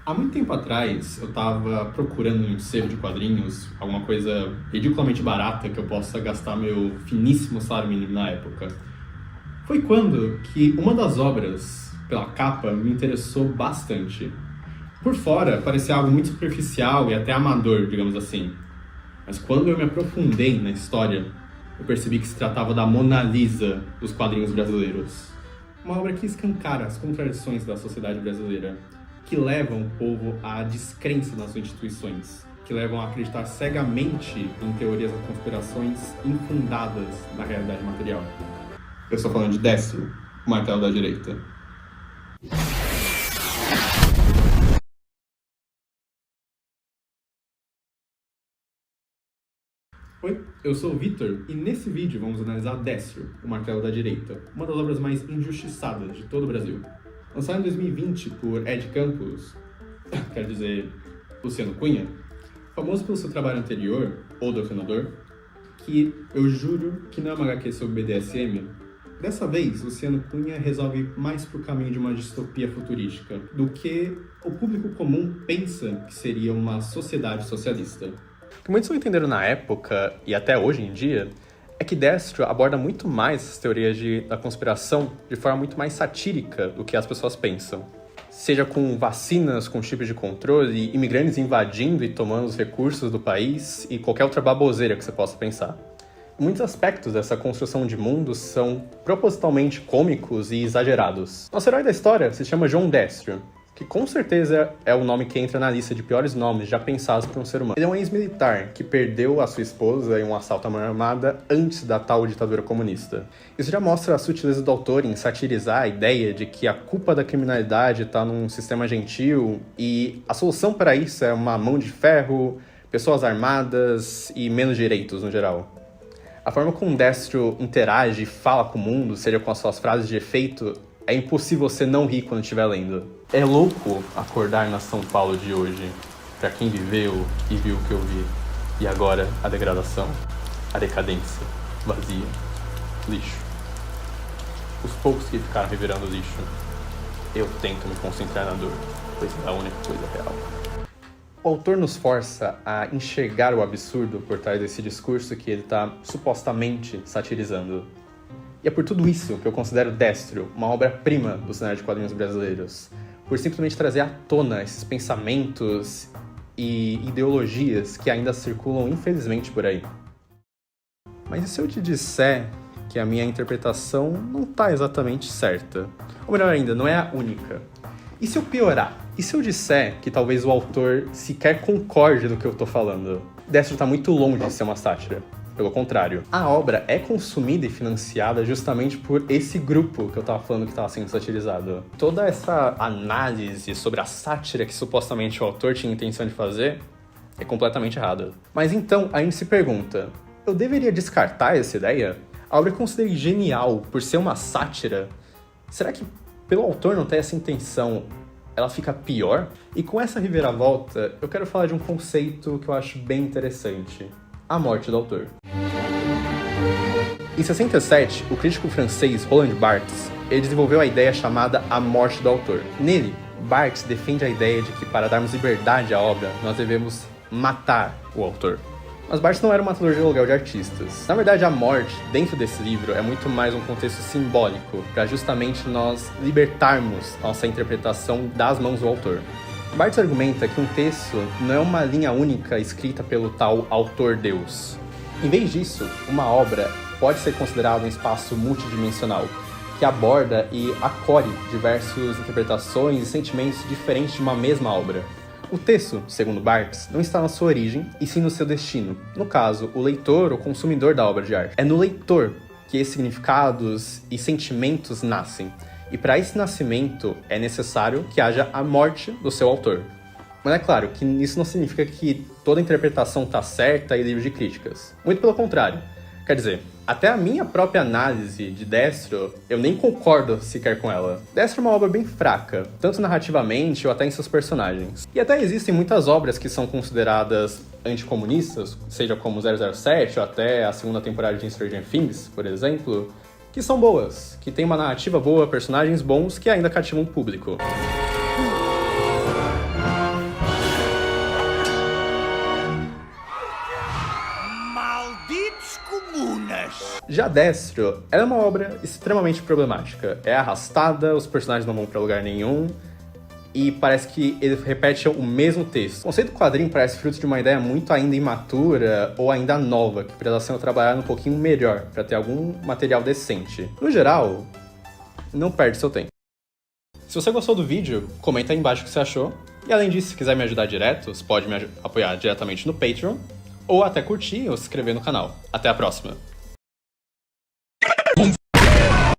Há muito tempo atrás, eu estava procurando um sebo de quadrinhos, alguma coisa ridiculamente barata que eu possa gastar meu finíssimo salário mínimo na época. Foi quando que uma das obras, pela capa, me interessou bastante. Por fora, parecia algo muito superficial e até amador, digamos assim. Mas quando eu me aprofundei na história, eu percebi que se tratava da Mona Lisa dos quadrinhos brasileiros. Uma obra que escancara as contradições da sociedade brasileira, que levam o povo à descrença nas instituições, que levam a acreditar cegamente em teorias da conspirações infundadas na realidade material. Eu estou falando de Décio, o martelo da direita. Oi, eu sou o Vitor e nesse vídeo vamos analisar Décio, o martelo da direita, uma das obras mais injustiçadas de todo o Brasil. Lançado em 2020 por Ed Campos, quer dizer, Luciano Cunha, famoso pelo seu trabalho anterior, O Doutrinador, que eu juro que não é uma HQ sobre BDSM. Dessa vez, Luciano Cunha resolve mais pro caminho de uma distopia futurística do que o público comum pensa que seria uma sociedade socialista. O que muitos não entenderam na época, e até hoje em dia, é que Destro aborda muito mais essas teorias da conspiração de forma muito mais satírica do que as pessoas pensam. Seja com vacinas com chips de controle, imigrantes invadindo e tomando os recursos do país e qualquer outra baboseira que você possa pensar. Muitos aspectos dessa construção de mundo são propositalmente cômicos e exagerados. Nosso herói da história se chama João Destro, que com certeza é o nome que entra na lista de piores nomes já pensados por um ser humano. Ele é um ex-militar que perdeu a sua esposa em um assalto à mão armada antes da tal ditadura comunista. Isso já mostra a sutileza do autor em satirizar a ideia de que a culpa da criminalidade está num sistema gentil e a solução para isso é uma mão de ferro, pessoas armadas e menos direitos no geral. A forma como Destro interage e fala com o mundo, seja com as suas frases de efeito, é impossível você não rir quando estiver lendo. É louco acordar na São Paulo de hoje, pra quem viveu e viu o que eu vi. E agora, a degradação, a decadência, vazia, lixo. Os poucos que ficaram revirando lixo, eu tento me concentrar na dor, pois é a única coisa real. O autor nos força a enxergar o absurdo por trás desse discurso que ele está supostamente satirizando. E é por tudo isso que eu considero Destro uma obra-prima do cenário de quadrinhos brasileiros, por simplesmente trazer à tona esses pensamentos e ideologias que ainda circulam infelizmente por aí. Mas e se eu te disser que a minha interpretação não está exatamente certa? Ou melhor ainda, não é a única. E se eu piorar? E se eu disser que talvez o autor sequer concorde do que eu estou falando? Destro está muito longe de ser uma sátira. Pelo contrário, a obra é consumida e financiada justamente por esse grupo que eu tava falando que estava sendo satirizado. Toda essa análise sobre a sátira que supostamente o autor tinha intenção de fazer é completamente errada. Mas então, a gente se pergunta, eu deveria descartar essa ideia? A obra eu considerei genial por ser uma sátira. Será que pelo autor não ter essa intenção, ela fica pior? E com essa reviravolta, eu quero falar de um conceito que eu acho bem interessante. A morte do autor. Em 67, o crítico francês Roland Barthes desenvolveu a ideia chamada A Morte do Autor. Nele, Barthes defende a ideia de que para darmos liberdade à obra, nós devemos matar o autor. Mas Barthes não era um matador de aluguel de artistas. Na verdade, a morte, dentro desse livro, é muito mais um contexto simbólico, para justamente nós libertarmos nossa interpretação das mãos do autor. Barthes argumenta que um texto não é uma linha única escrita pelo tal autor-deus. Em vez disso, uma obra pode ser considerada um espaço multidimensional, que aborda e acolhe diversas interpretações e sentimentos diferentes de uma mesma obra. O texto, segundo Barthes, não está na sua origem, e sim no seu destino. No caso, o leitor ou consumidor da obra de arte. É no leitor que esses significados e sentimentos nascem. E para esse nascimento é necessário que haja a morte do seu autor. Mas é claro que isso não significa que toda interpretação está certa e livre de críticas. Muito pelo contrário. Quer dizer, até a minha própria análise de Destro, eu nem concordo sequer com ela. Destro é uma obra bem fraca, tanto narrativamente ou até em seus personagens. E até existem muitas obras que são consideradas anticomunistas, seja como 007 ou até a segunda temporada de Stranger Things, por exemplo, que são boas, que tem uma narrativa boa, personagens bons que ainda cativam o público. Já Destro, ela é uma obra extremamente problemática. É arrastada, os personagens não vão pra lugar nenhum, e parece que ele repete o mesmo texto. O conceito do quadrinho parece fruto de uma ideia muito ainda imatura ou ainda nova, que precisa ser trabalhada um pouquinho melhor, para ter algum material decente. No geral, não perde seu tempo. Se você gostou do vídeo, comenta aí embaixo o que você achou. E além disso, se quiser me ajudar direto, você pode me apoiar diretamente no Patreon, ou até curtir ou se inscrever no canal. Até a próxima!